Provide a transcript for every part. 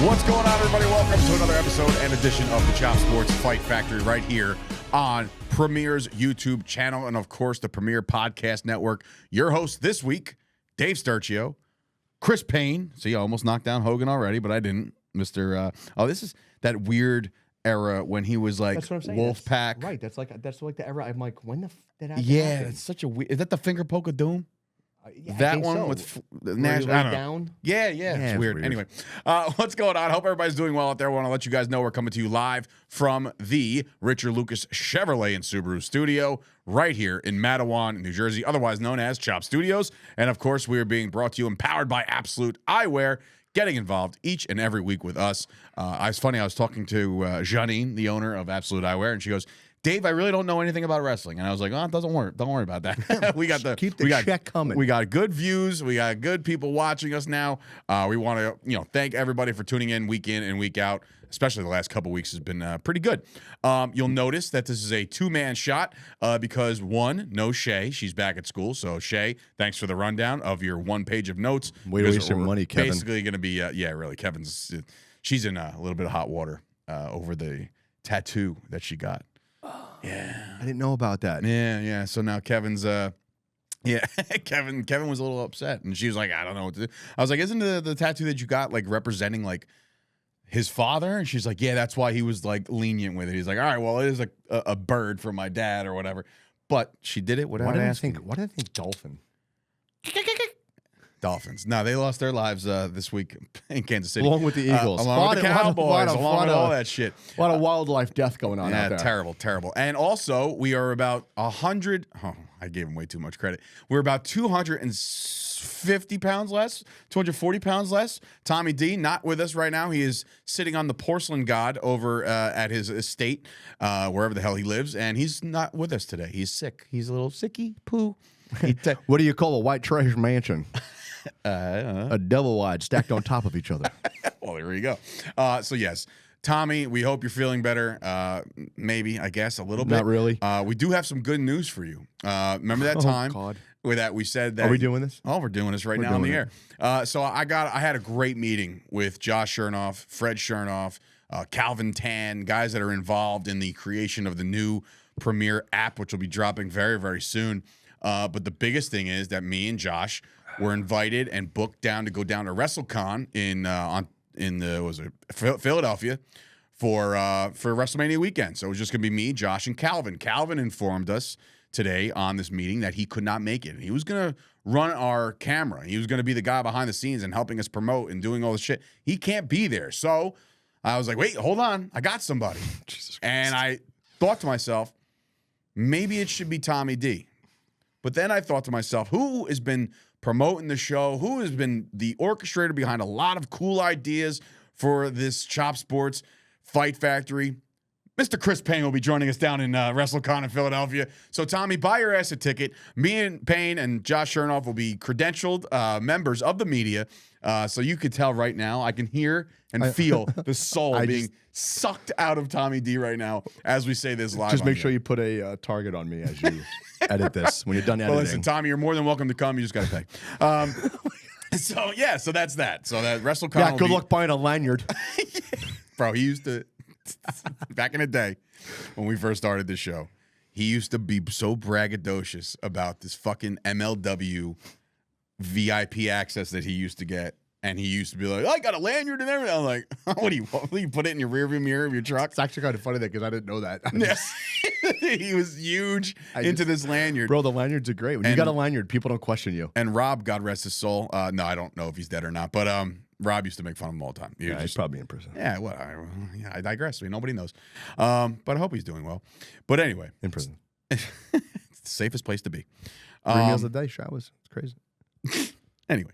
What's going on, everybody? Welcome to another episode and edition of the Chop Sports Fight Factory right here on Premier's YouTube channel and, of course, the Premier Podcast Network. Your host this week, Dave Sturchio, Chris Payne. See, I almost knocked down Hogan already, but I didn't. This is that weird era when he was like Wolfpack. Right. That's like the era. I'm like, when did that happen? It's such a weird. Is that the finger poke of doom? Yeah, that one so. With Nash down. Yeah, it's weird. Anyway, what's going on? Hope everybody's doing well out there. I want to let you guys know we're coming to you live from the Richard Lucas Chevrolet and Subaru studio right here in Matawan, New Jersey, otherwise known as Chop Studios. And of course, we are being brought to you empowered by Absolute Eyewear, getting involved each and every week with us. It's funny, I was talking to Janine, the owner of Absolute Eyewear, and she goes, Dave, I really don't know anything about wrestling. And I was like, oh, it doesn't work. Don't worry about that. Keep the check coming. We got good views. We got good people watching us now. We want to, thank everybody for tuning in and week out. Especially the last couple weeks has been pretty good. You'll notice that this is a two-man shot because one, no Shay. She's back at school. So Shay, thanks for the rundown of your one page of notes. Way to waste your money, Kevin. Basically going to be, really, she's in a little bit of hot water over the tattoo that she got. Yeah, I didn't know about that. Yeah. So now Kevin's, Kevin was a little upset, and she was like, I don't know what to do. I was like, isn't the tattoo that you got like representing like his father? And she's like, yeah, that's why he was like lenient with it. He's like, all right, well, it is a bird for my dad or whatever. But she did it without asking. Why did I think dolphin? Dolphins. No, they lost their lives this week in Kansas City. Along with the Eagles. Along with the Cowboys. Along with all that shit. A lot of wildlife death going on out there. Terrible. And also, we are about 100. Oh, I gave him way too much credit. We're about 250 pounds less, 240 pounds less. Tommy D, not with us right now. He is sitting on the porcelain god over at his estate, wherever the hell he lives. And he's not with us today. He's sick. He's a little sicky poo. What do you call a white trash mansion? A double wide stacked on top of each other. Well, there you go. So yes, Tommy, we hope you're feeling better. Maybe, I guess, a little bit. Not really. We do have some good news for you. Remember that time with that we said that. Are we doing this? Oh, we're doing this right now on the air. So I had a great meeting with Josh Chernoff, Fred Chernoff, Calvin Tan, guys that are involved in the creation of the new Premier app, which will be dropping very, very soon. But the biggest thing is that me and Josh were invited and booked down to go down to WrestleCon in Philadelphia for WrestleMania weekend. So it was just gonna be me, Josh, and Calvin. Calvin informed us today on this meeting that he could not make it. And he was gonna run our camera. He was gonna be the guy behind the scenes and helping us promote and doing all this shit. He can't be there. So I was like, wait, hold on, I got somebody. Jesus Christ. And I thought to myself, maybe it should be Tommy D. But then I thought to myself, who has been promoting the show? Who has been the orchestrator behind a lot of cool ideas for this Chop Sports Fight Factory? Mr. Chris Payne will be joining us down in WrestleCon in Philadelphia. So, Tommy, buy your ass a ticket. Me and Payne and Josh Chernoff will be credentialed members of the media. So you could tell right now, I can hear and feel the soul being sucked out of Tommy D right now as we say this live. Just make sure you put a target on me as you edit this when you're done editing. Well, listen, Tommy, you're more than welcome to come. You just got to pay. So that's that. So that WrestleCon. Yeah, good luck buying a lanyard. Bro, he used to, back in the day when we first started this show, he used to be so braggadocious about this fucking MLW VIP access that he used to get. And he used to be like, I got a lanyard and everything. I'm like, what do you put it in your rearview mirror of your truck? It's actually kind of funny because I didn't know that. He was huge into this lanyard. Bro, the lanyards are great. When you got a lanyard, people don't question you. And Rob, God rest his soul. No, I don't know if he's dead or not. But Rob used to make fun of him all the time. He's probably in prison. Yeah, well, I digress. Nobody knows. But I hope he's doing well. But anyway. In prison. It's the safest place to be. 3 meals a day, showers. It's crazy. Anyway.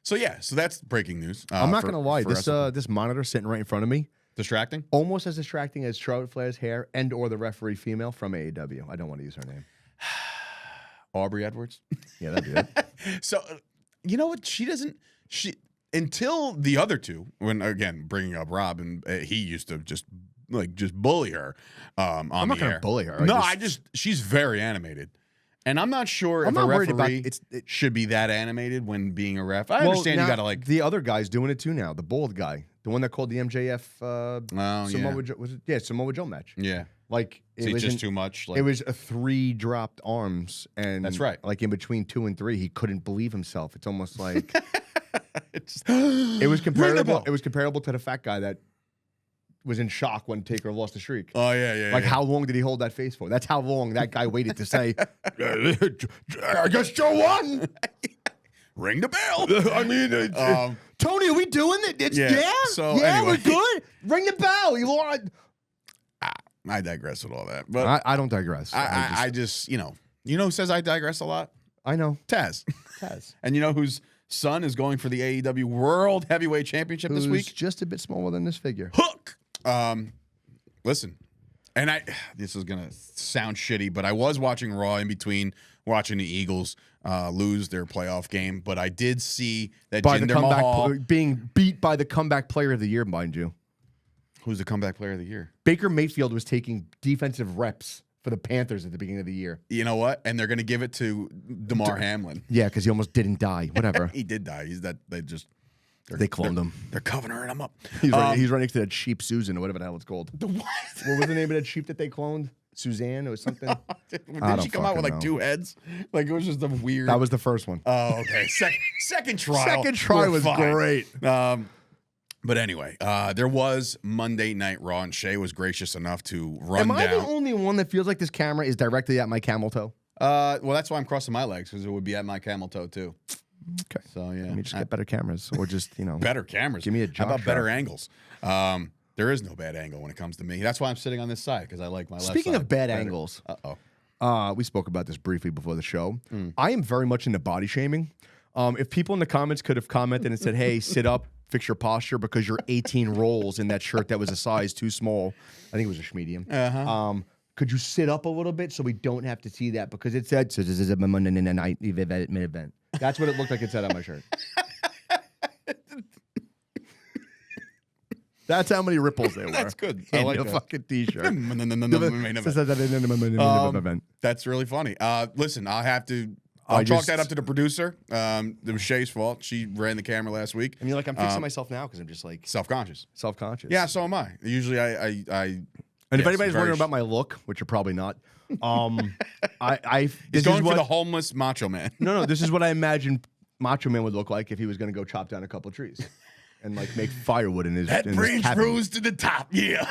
So that's breaking news. I'm not gonna lie. This monitor sitting right in front of me, distracting, almost as distracting as Charlotte Flair's hair and or the referee female from AEW. I don't want to use her name. Aubrey Edwards. Yeah, that'd be it. So you know what? She until the other two. When again bringing up Rob, and he used to just bully her. On I'm not gonna bully her. She's very animated. And I'm not sure if a referee should be that animated when being a ref. I understand you got to the other guy's doing it too now. The bald guy, The one that called the MJF Samoa Joe, was it? Yeah, Samoa Joe match. Yeah. Like it was just too much. Like, it was a 3 dropped arms, and that's right. Like in between 2 and 3, he couldn't believe himself. It's almost like it was comparable. It was comparable to the fat guy that was in shock when Taker lost the streak. Oh yeah. Like how long did he hold that face for? That's how long that guy waited to say, "I guess Joe won." Ring the bell. I mean, Tony, are we doing it? So yeah, anyway. we're good. Ring the bell. You want? I digress with all that, but I don't digress. I just you know who says I digress a lot? I know Taz. And you know whose son is going for the AEW World Heavyweight Championship this week? Just a bit smaller than this figure. Hook. Listen, and this is gonna sound shitty, but I was watching Raw in between watching the Eagles lose their playoff game, but I did see that Jinder Mahal being beat by the comeback player of the year, mind you. Who's the comeback player of the year? Baker Mayfield was taking defensive reps for the Panthers at the beginning of the year. You know what? And they're going to give it to DeMar Hamlin. Yeah, because he almost didn't die. Whatever. He did die. They cloned him. They're covering him up. He's right next to that sheep Susan or whatever the hell it's called. The what? What was the name of that sheep that they cloned? Suzanne or something? Didn't she come out with like 2 heads? Like it was just a weird. That was the first one. Oh, okay. Second try. Second try was great. But anyway, there was Monday Night Raw, and Shay was gracious enough to run down. Am I the only one that feels like this camera is directly at my camel toe? Well, that's why I'm crossing my legs, because it would be at my camel toe too. Okay. So yeah, let me just get better cameras, or just better cameras. Give me a How about shot. better angles? There is no bad angle when it comes to me. That's why I'm sitting on this side, because I like my left side. Speaking of bad better. angles, we spoke about this briefly before the show. I am very much into body shaming. If people in the comments could have commented and said, "Hey, sit up, fix your posture because you're 18 rolls in that shirt that was a size too small." I think it was a medium. Could you sit up a little bit so we don't have to see that, because it said "So this is a Monday night event." That's what it looked like it said on my shirt. That's how many ripples there were. That's good. I like the that. fucking t-shirt. That's really funny. Listen, I'll chalk that up to the producer. It was Shay's fault. She ran the camera last week. I mean, like, I'm fixing myself now because I'm just like self-conscious. Yeah, so am I. Usually, And if anybody's wondering about my look, which you're probably not, he's going for the homeless Macho Man. No, this is what I imagine Macho Man would look like if he was going to go chop down a couple of trees and like make firewood in his. That bridge rose to the top. Yeah.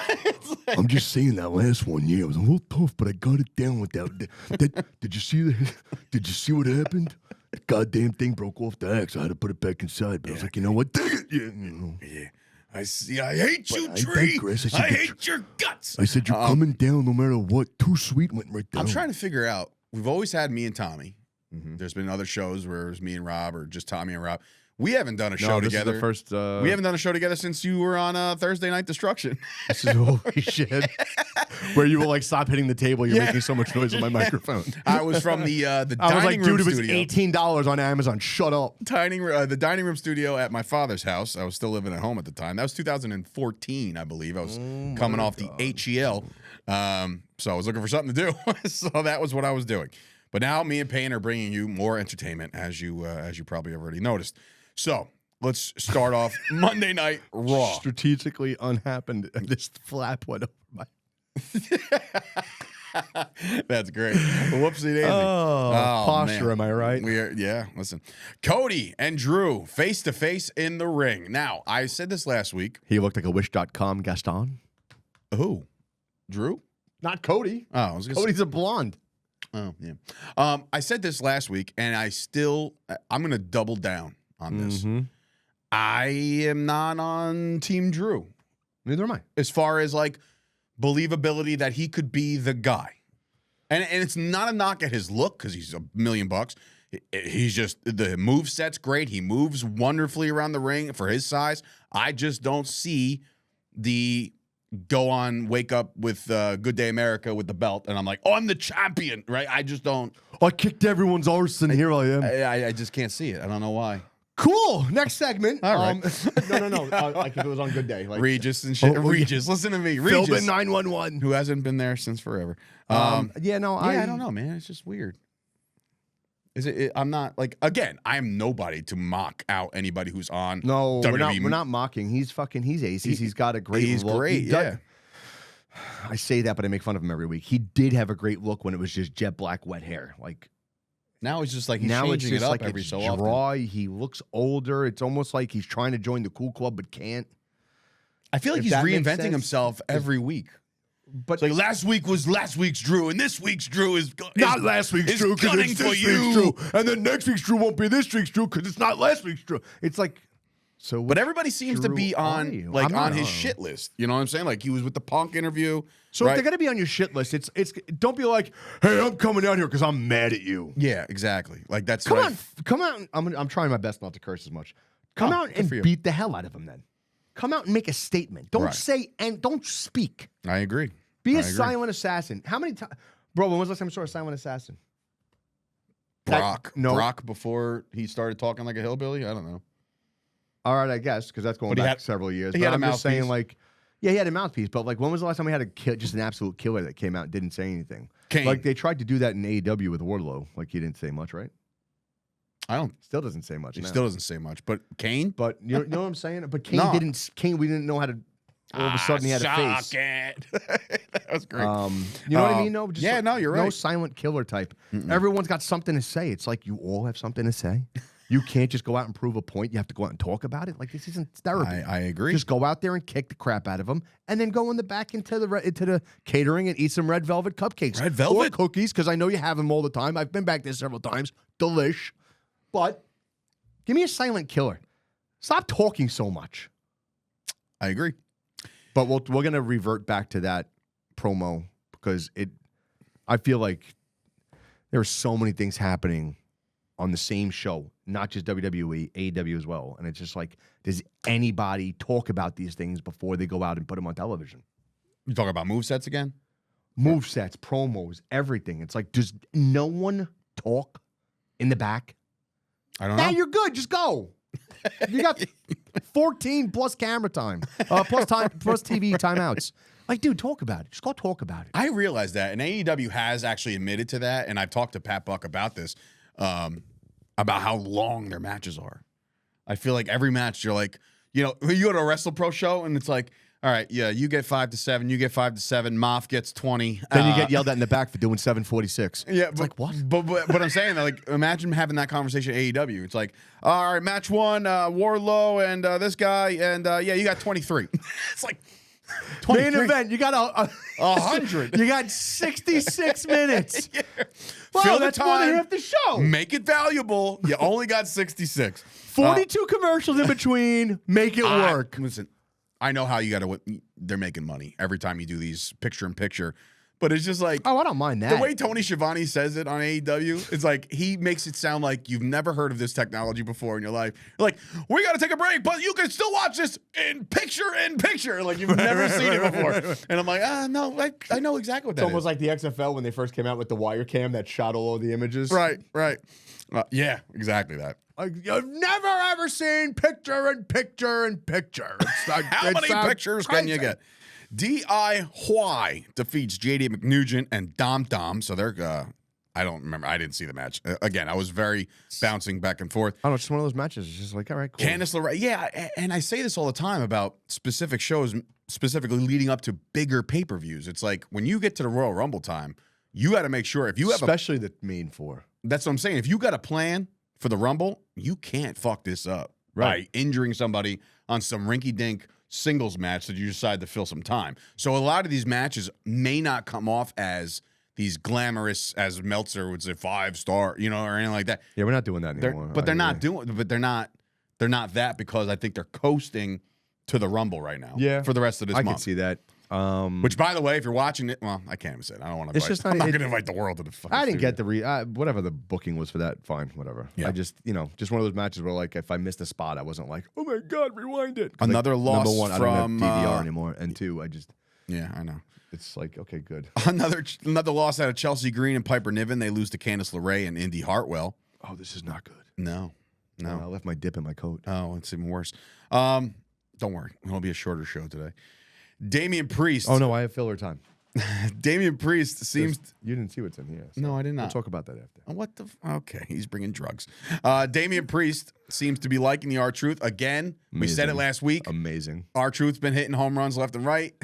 I'm just saying that last one. Yeah, it was a little tough, but I got it down with that. Did you see that? Did you see what happened? The goddamn thing broke off the axe. I had to put it back inside, but I was like, you know what? Dang it. Yeah. I see. I hate you, tree. I hate your guts. I said you're coming down no matter what. Too sweet went right down. I'm trying to figure out. We've always had me and Tommy. There's been other shows where it was me and Rob, or just Tommy and Rob. We haven't done a show together. Is the first. We haven't done a show together since you were on Thursday Night Destruction. This is holy shit. Where you will like stop hitting the table. You're making so much noise on my microphone. I was from the I was dining like, room dude, it was studio. $18 on Amazon. Shut up. The dining room studio at my father's house. I was still living at home at the time. That was 2014, I believe. I was coming off the HEL. So I was looking for something to do. So that was what I was doing. But now me and Payne are bringing you more entertainment, as you probably already noticed. So let's start off Monday Night Raw. Strategically unhappened. This flap went over my. That's great. Whoopsie daisy. Posture, man. Am I right? Listen. Cody and Drew face to face in the ring. Now, I said this last week. He looked like a Wish.com Gaston. Who? Drew? Not Cody. Oh, I was gonna Cody's a blonde. Oh, yeah. I said this last week, and I'm going to double down on this. I am not on Team Drew. Neither am I. As far as like believability that he could be the guy. And it's not a knock at his look, because he's $1 million. He's just, the moveset's great. He moves wonderfully around the ring for his size. I just don't see the wake up with Good Day America with the belt, and I'm like, oh, I'm the champion, right? I just don't. I kicked everyone's arse, and here I am. I just can't see it. I don't know why. Cool. Next segment. All right. No. Like if it was on Good Day. Like, Regis and shit. Regis, listen to me. Regis. Philbin 911. Who hasn't been there since forever. I don't know, man. It's just weird. Is it? I'm not like again. I am nobody to mock out anybody who's on. No, WWE. we're not mocking. He's aces. He's got a great He's look. great. Yeah. I say that, but I make fun of him every week. He did have a great look when it was just jet black, wet hair. Like now it's just like he's now it's changing just it up like every it's so dry. often. He looks older. It's almost like he's trying to join the cool club but can't. I feel like If he's that makes reinventing sense. himself every week. But It's like last week was last week's Drew, and this week's Drew is not last week's Drew because gunning it's for this you. week's Drew, and then next week's Drew won't be this week's Drew because it's not last week's Drew. It's like so. But everybody seems to Drew be are on you? like I'm on not his on. shit list. You know what I'm saying? Like he was with the Punk interview. So right? if they're gonna be on your shit list, it's don't be like, hey, I'm coming out here because I'm mad at you. Yeah, exactly. Like that's Come like, on, come out. I'm trying my best not to curse as much. Come out good and for you. beat the hell out of him. Then come out and make a statement. Don't Right. say and don't speak. I agree. Be I a agree. silent assassin. How many times, bro? When was the last time you saw a silent assassin? Brock. No. Brock before he started talking like a hillbilly. I don't know. All right, I guess because that's going But he back had- several years. he But had a I'm just saying, mouthpiece. like, yeah, he had a mouthpiece. But like, when was the last time we had just an absolute killer that came out and didn't say anything? Kane. Like they tried to do that in AEW with Wardlow. Like he didn't say much, right? I don't. Still doesn't say much. He now. still doesn't say much. But Kane. But you know what I'm saying? But Kane No. didn't. Kane, we didn't know how to. All of a sudden, he had a face. It. That was great. You know what I mean? No, just yeah, like, no, you're No right. silent killer type. Everyone's got something to say. It's like you all have something to say. You can't just go out and prove a point. You have to go out and talk about it. Like this isn't therapy. I agree. Just go out there and kick the crap out of them, and then go in the back into the catering and eat some red velvet cupcakes, Red velvet? or cookies, because I know you have them all the time. I've been back there several times. Delish, but give me a silent killer. Stop talking so much. I agree. But we're gonna revert back to that promo because I feel like there are so many things happening on the same show, not just WWE, AEW as well. And it's just like, does anybody talk about these things before they go out and put them on television? You talking about movesets again? Movesets, promos, everything. It's like, does no one talk in the back? I don't Now know. you're good. Just go. You got 14 plus camera time, plus TV timeouts. Like, dude, talk about it. Just go talk about it. I realize that, and AEW has actually admitted to that, and I've talked to Pat Buck about this, about how long their matches are. I feel like every match, you're like, you know, you go to a WrestlePro show, and it's like, all right, yeah, you get 5 to 7, you get 5 to 7, Moff gets 20. Then you get yelled at in the back for doing 746. Yeah, It's like, what? But I'm saying, like, imagine having that conversation at AEW. It's like, all right, match one, Wardlow and this guy, and yeah, you got 23. It's like 23. Main event, you got 100. You got 66 minutes. Yeah. Well, Fill the that's more than time. half the show. Make it valuable. You only got 66. 42 commercials in between. Make it work. Listen, I know how you got to. They're making money every time you do these picture-in-picture, but it's just like Oh, I don't mind that. the way Tony Schiavone says it on AEW. It's like he makes it sound like you've never heard of this technology before in your life. You're like, we got to take a break, but you can still watch this in picture-in-picture, like you've never seen it before. And I'm like, no, I know exactly what that It's is. almost like the XFL when they first came out with the wire cam that shot all of the images. Right. Yeah, exactly that. Like, you've never ever seen picture-in-picture. It's like, How many pictures can you get? DIY defeats JD McNugent and Dom Dom. So they're, I don't remember. I didn't see the match. Again, I was very bouncing back and forth. I don't know, it's just one of those matches. It's just like, all right, cool. Candice LeRae. Yeah, and I say this all the time about specific shows, specifically leading up to bigger pay-per-views. It's like when you get to the Royal Rumble time, you got to make sure if you have Especially the main four. that's what I'm saying. If you got a plan for the Rumble, you can't fuck this up Right. by injuring somebody on some rinky-dink singles match that you decide to fill some time. So a lot of these matches may not come off as these glamorous, as Meltzer would say, 5-star, you know, or anything like that. Yeah, we're not doing that They're, anymore. but they're I not agree. doing. But they're not that because I think they're coasting to the Rumble right now. Yeah. for the rest of this I month. can see that. Which, by the way, if you're watching it, well, I can't even say it. I don't want to. It's just not- I'm not it- going to invite the world to the fucking I didn't studio. get the whatever the booking was for that. Fine, whatever. Yeah. I just just one of those matches where like if I missed a spot, I wasn't like, oh my god, rewind it. 'Cause, Another like, loss number one, I don't from, have DVR anymore, and two, I just Yeah, I know. it's like okay, good. Another loss out of Chelsea Green and Piper Niven. They lose to Candice LeRae and Indy Hartwell. Oh, this is not good. No. I left my dip in my coat. Oh, it's even worse. Don't worry. It'll be a shorter show today. Damian Priest. Oh no, I have filler time. Damian Priest seems. You didn't see what's in here. So No, I did not. We'll talk about that after. What the? Okay, he's bringing drugs. Damian Priest seems to be liking the R-Truth again. We said it last week. Amazing. R-Truth's been hitting home runs left and right.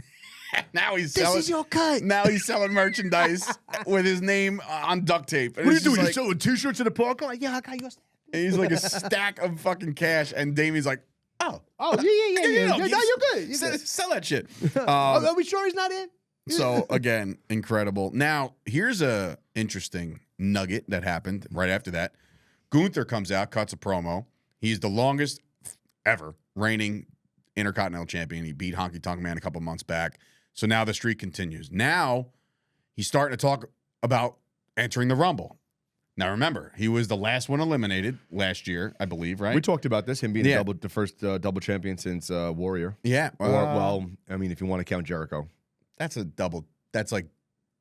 Now he's selling. This is your cut. Now he's selling merchandise with his name on duct tape. And What are you it's just doing? like- You selling T-shirts in the park? I'm like, yeah, I got yours. and he's like a stack of fucking cash, and Damian's like, oh, Oh, yeah. no, No, you're good. You're good. Sell that shit. Are we sure he's not in? So again, incredible. Now, here's a interesting nugget that happened right after that. Gunther comes out, cuts a promo. He's the longest ever reigning Intercontinental Champion. He beat Honky Tonk Man a couple months back. So now the streak continues. Now he's starting to talk about entering the Rumble. Now remember, he was the last one eliminated last year, I believe, right? We talked about this, him being Yeah. the first double champion since Warrior. Yeah. Or, well, I mean, if you want to count Jericho. That's like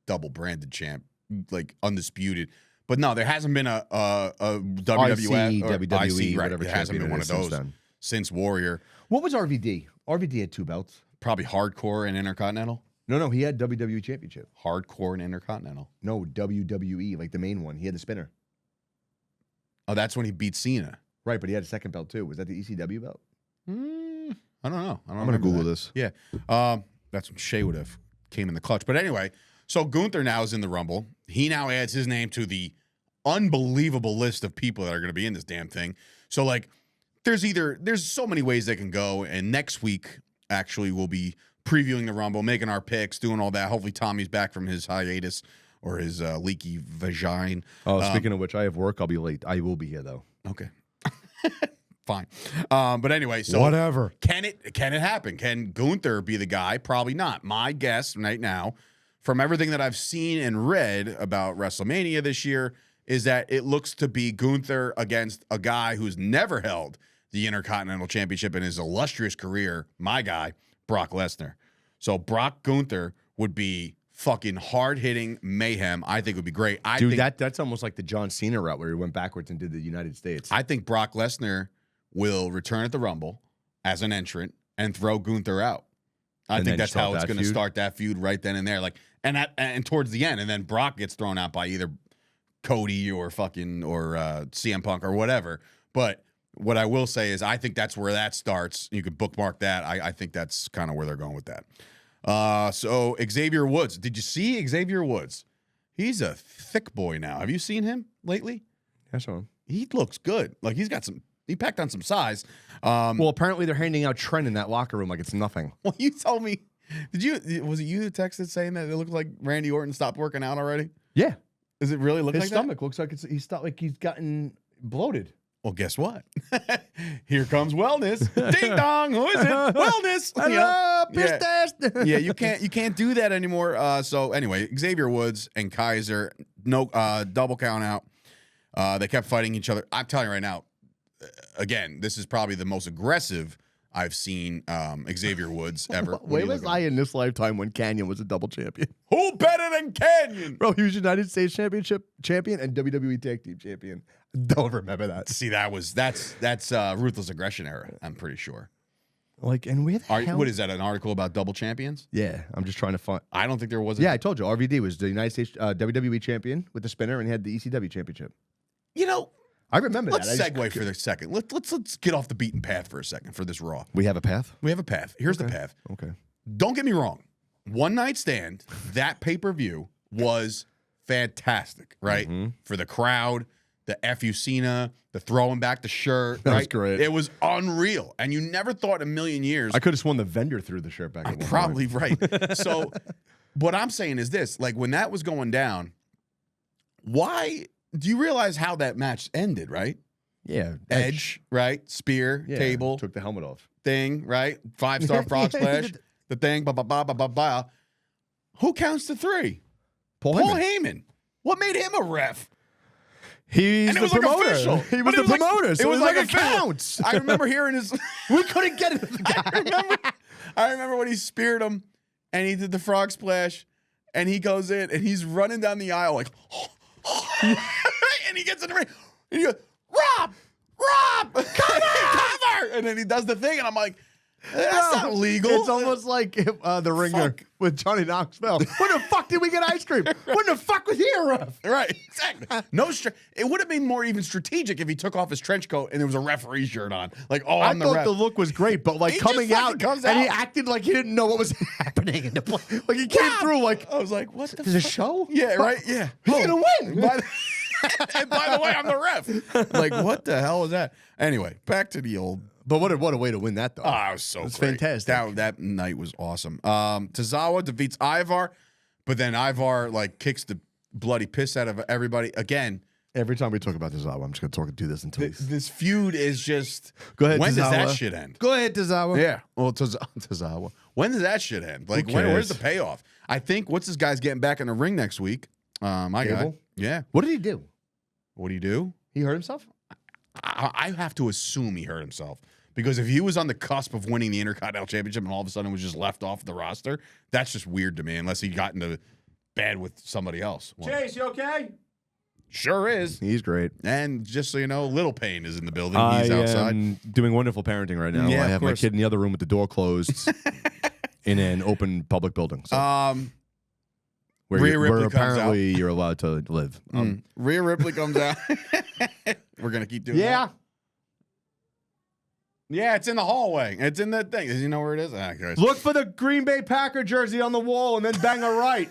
double branded champ, like undisputed. But no, there hasn't been a WWF or WWE, IC, right? whatever There hasn't been champion one it of is since those then. since Warrior. What was RVD? RVD had 2 belts. Probably Hardcore and Intercontinental. No, he had WWE Championship. Hardcore and Intercontinental. No, WWE, like the main one. He had the spinner. Oh, that's when he beat Cena. Right, but he had a second belt too. Was that the ECW belt? I don't know. I'm going to Google this. Yeah. That's when Shea would have came in the clutch. But anyway, so Gunther now is in the Rumble. He now adds his name to the unbelievable list of people that are going to be in this damn thing. So, like, there's so many ways they can go. And next week, actually, we'll be previewing the Rumble, making our picks, doing all that. Hopefully, Tommy's back from his hiatus or his leaky vagina. Oh, speaking of which, I have work. I'll be late. I will be here, though. Okay. Fine. But anyway, so Whatever. Can it happen? Can Gunther be the guy? Probably not. My guess right now, from everything that I've seen and read about WrestleMania this year, is that it looks to be Gunther against a guy who's never held the Intercontinental Championship in his illustrious career, my guy, Brock Lesnar. So Brock Gunther would be fucking hard-hitting mayhem. I think would be great. I think That's almost like the John Cena route where he went backwards and did the United States. I think Brock Lesnar will return at the Rumble as an entrant and throw Gunther out. I And think then that's start how it's that going to feud? start that feud right then and there. Like, and towards the end, and then Brock gets thrown out by either Cody or CM Punk or whatever. But what I will say is, I think that's where that starts. You could bookmark that. I think that's kind of where they're going with that. So Xavier Woods, did you see Xavier Woods? He's a thick boy now. Have you seen him lately? I saw him. He looks good. Like he packed on some size. Well, apparently they're handing out Trent in that locker room like it's nothing. Well, you told me, was it you that texted saying that it looked like Randy Orton stopped working out already? Yeah. Does it really look His like stomach looks like he's gotten bloated. Well, guess what? Here comes wellness. Ding dong. Who is it? Wellness. Hello, piss yeah. test. Yeah, you can't do that anymore. So anyway, Xavier Woods and Kaiser, no double count out. They kept fighting each other. I'm telling you right now, again, this is probably the most aggressive I've seen Xavier Woods ever. What Where are you was looking I at? in this lifetime when Canyon was a double champion? Who better than Canyon? Bro, he was United States Championship champion and WWE Tag Team champion. Don't remember that. See, that's Ruthless Aggression era, I'm pretty sure. Like, and where the hell? What is that, an article about double champions? Yeah, I'm just trying to find. I don't think there was. Yeah, I told you. RVD was the United States WWE champion with the spinner and he had the ECW championship. You know, I remember let's that. segue for a second. Let's get off the beaten path for a second for this Raw. We have a path? We have a path. Here's the path. Okay. Don't get me wrong. One Night Stand, that pay-per-view was fantastic, right? Mm-hmm. For the crowd, the FU Cena, the throwing back the shirt. That right? was great. It was unreal. And you never thought in a million years. I could have sworn the vendor threw the shirt back. At one Probably point. right. So what I'm saying is this, like when that was going down, why do you realize how that match ended, right? Yeah. Edge, right? Spear, Yeah, table, took the helmet off. thing, right? 5-star frog splash, the thing, ba ba ba ba ba ba. Who counts to 3? Paul Heyman. What made him a ref? He's And it the was like promoter. official. He But was the promoter. It so was like it official. counts. I remember hearing his. We couldn't get it. to the guy. I remember when he speared him, and he did the frog splash, and he goes in, and he's running down the aisle like, and he gets in the ring, and he goes, Rob, cover, and then he does the thing, and I'm like, That's not legal. It's almost like if, the ringer with Johnny Knoxville. When the fuck did we get ice cream? When the fuck was he a ref? Right, exactly. It would have been more even strategic if he took off his trench coat and there was a referee shirt on. Like, I I'm the thought ref. the look was great, but like He coming just out, fucking comes and he out. acted like he didn't know what was happening in the play. Like he came through like, I was like, what the there's a fuck? show? Yeah, right? Yeah. He's gonna win. And by the way, I'm the ref. Like, what the hell was that? Anyway, back to the old. But what a way to win that though. Oh, it was so It's great. fantastic. That night was awesome. Tozawa defeats Ivar, but then Ivar like kicks the bloody piss out of everybody again. Every time we talk about Tozawa, I'm just gonna do this until This feud is just. Go ahead, When does that Tozawa. shit end? Go ahead, Tozawa. Yeah. Well, Tozawa. When does that shit end? Like, where's the payoff? I think what's this guy's getting back in the ring next week? My guy. Gable? Yeah. What did he do? What do you do? He hurt himself? I have to assume he hurt himself because if he was on the cusp of winning the Intercontinental Championship and all of a sudden was just left off the roster, that's just weird to me. Unless he got into bad with somebody else. Chase, you okay? Sure is. He's great. And just so you know, Little Pain is in the building. I He's outside. am doing wonderful parenting right now. Yeah, I of have my course. kid in the other room with the door closed in an open public building. So where Rhea Ripley comes apparently you're allowed to live. Rhea Ripley comes out. We're gonna keep doing that. Yeah, it's in the hallway. It's in that thing. Does he know where it is? Ah, guys. Look for the Green Bay Packer jersey on the wall and then bang a right.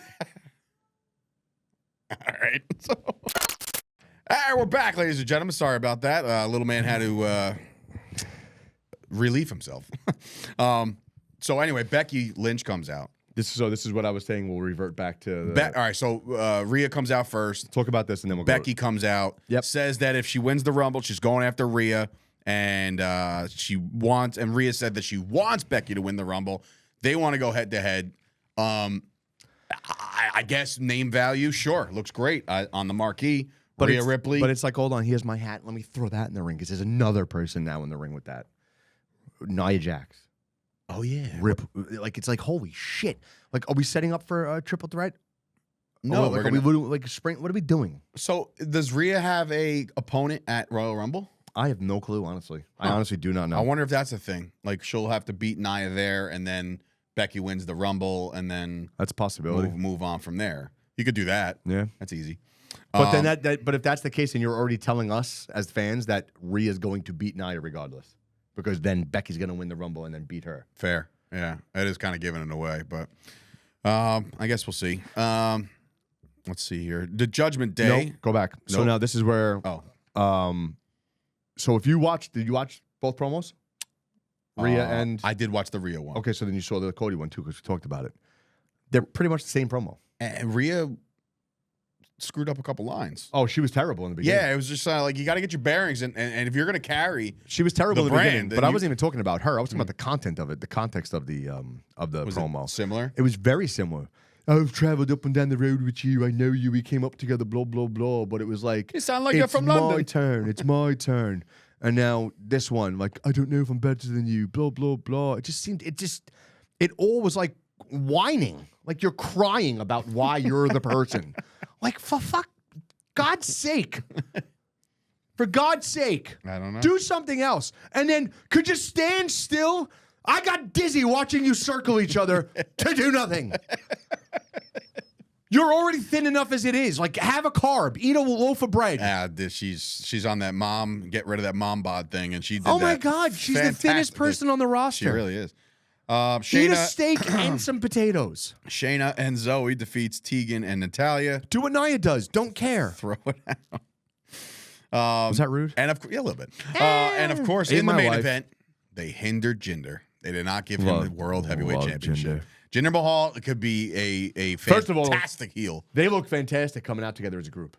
All right. So, all right, we're back, ladies and gentlemen. Sorry about that. Little man had to relieve himself. So anyway, Becky Lynch comes out. This is what I was saying. We'll revert back to All right, so Rhea comes out first. talk about this and then we'll Becky comes out. Yep. Says that if she wins the Rumble, she's going after Rhea, and Rhea said that she wants Becky to win the Rumble. They want to go head to head. I guess name value, sure, looks great on the marquee. But Rhea Ripley. But it's like, hold on, here's my hat. Let me throw that in the ring because there's another person now in the ring with that. Nia Jax. oh yeah, Like it's like holy shit. Like, are we setting up for a triple threat? no. Like, are we like spring? What are we doing? So does Rhea have a opponent at Royal Rumble? I have no clue, honestly. I honestly do not know. I wonder if that's a thing. Like she'll have to beat Nia there, and then Becky wins the Rumble, and then That's a possibility. move on from there. You could do that. Yeah. That's easy. But then but if that's the case, then you're already telling us as fans that Rhea's going to beat Nia regardless, because then Becky's going to win the Rumble and then beat her. Fair. Yeah, that is kind of giving it away, but I guess we'll see. Let's see here. The Judgment Day. No, go back. So Nope. now this is where. Oh, So if did you watch both promos? Rhea and I did watch the Rhea one. okay, so then you saw the Cody one too because we talked about it. They're pretty much the same promo. And Rhea screwed up a couple lines. Oh, she was terrible in the beginning. Yeah, it was just like you got to get your bearings, and if you're gonna carry, She was terrible The in the beginning, brand, but then I you- wasn't even talking about her. I was talking about the content of it, the context of the was promo. it similar? It was very similar. I've traveled up and down the road with you. I know you. We came up together. Blah blah blah. But it was like You sound like you're from It's my London. turn. It's my turn. And now this one, like I don't know if I'm better than you. Blah blah blah. It just seemed. It all was like whining. Like you're crying about why you're the person. Like for God's sake. For God's sake. I don't know. Do something else. And then could you stand still? I got dizzy watching you circle each other to do nothing. You're already thin enough as it is. Like, have a carb. Eat a loaf of bread. She's on that get rid of that mom bod thing, and she did Oh, my that God. She's the thinnest fantastically. person on the roster. She really is. Eat a Shayna, steak and some potatoes. Shayna and Zoe defeats Tegan and Natalia. Do what Nia does. Don't care. Throw it out. Was that rude? And a little bit. And of course, Ain't in the my main wife. event, they hindered Jinder. They did not give him Love- the World Heavyweight love Championship. Jinder Mahal could be a First of all, fantastic heel. They look fantastic coming out together as a group.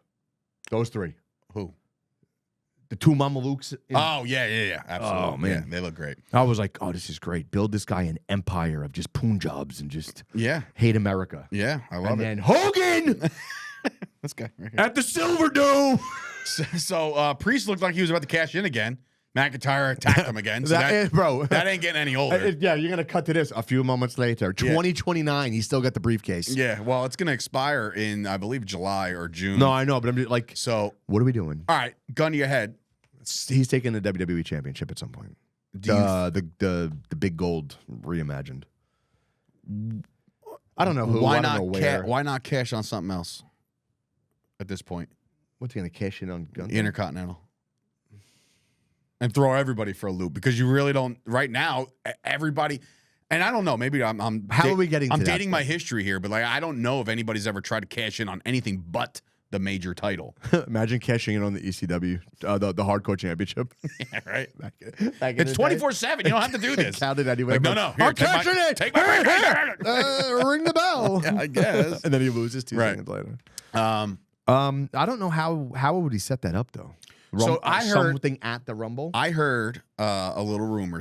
Those three. Who? The two Mama Lukes. Oh, yeah. Absolutely. Oh, man. Yeah, they look great. I was like, oh, this is great. Build this guy an empire of just Punjabs and just Yeah. hate America. Yeah, I love And it. then Hogan This guy right here. at the Silver Dome. So Priest looked like he was about to cash in again. McIntyre attacked him again. So that, bro. that ain't getting any older. Yeah, you're going to cut to this a few moments later. 2029, he's still got the briefcase. Yeah, well, it's going to expire in, I believe, July or June. No, I know, but I'm just like, So, what are we doing? all right, gun to your head. He's taking the WWE Championship at some point. The big gold reimagined. I don't know who. Why I don't not? know where. Why not cash on something else? At this point, What's he gonna cash in on Gunther? Intercontinental, and throw everybody for a loop because you really don't right now. Everybody, and I don't know. Maybe I'm. How are we getting? I'm to dating that my history here, but like I don't know if anybody's ever tried to cash in on anything but the major title. Imagine cashing in on the ECW, the Hardcore Championship. Yeah, right. It's It's 24/7. You don't have to do this. Counted anyway. Like, no. Here, I'm cashing it. Take my Ring the bell. Yeah, I guess. And then he loses 2 Right. seconds later. I don't know how would he set that up though. So I heard something at the Rumble. I heard a little rumor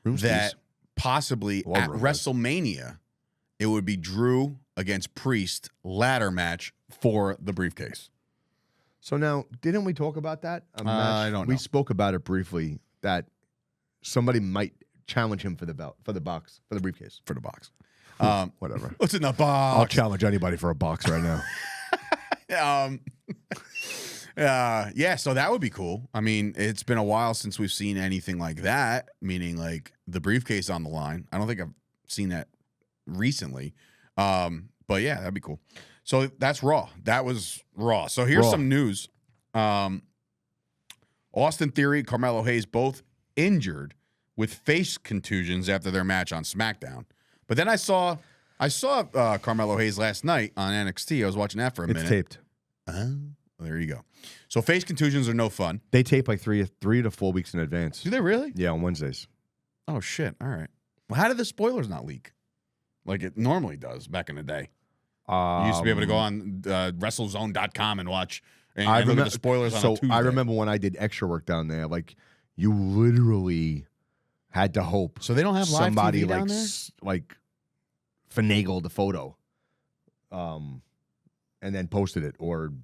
that possibly at WrestleMania it would be Drew against Priest ladder match for the briefcase. So now, didn't we talk about that? I don't know. We spoke about it briefly that somebody might challenge him for the belt, for the box, for the briefcase, For the box. whatever. What's in the I'll box? challenge anybody for a box right now. Yeah, so that would be cool. I mean, it's been a while since we've seen anything like that, meaning like the briefcase on the line. I don't think I've seen that recently. But yeah, that'd be cool. So that's Raw. That was Raw. So here's some news. Austin Theory, Carmelo Hayes, both injured with face contusions after their match on SmackDown. But then I saw Carmelo Hayes last night on NXT. I was watching that for a minute. It's taped. There you go. So face contusions are no fun. They tape like 3 to 4 weeks in advance. Do they really? Yeah, on Wednesdays. Oh, shit. All right. Well, how did the spoilers not leak? Like it normally does back in the day. You used to be able to go on WrestleZone.com and watch and look at the spoilers on a Tuesday. I remember when I did extra work down there, like you literally had to hope. So they don't have live somebody TV down there? like finagled the photo, and then posted it or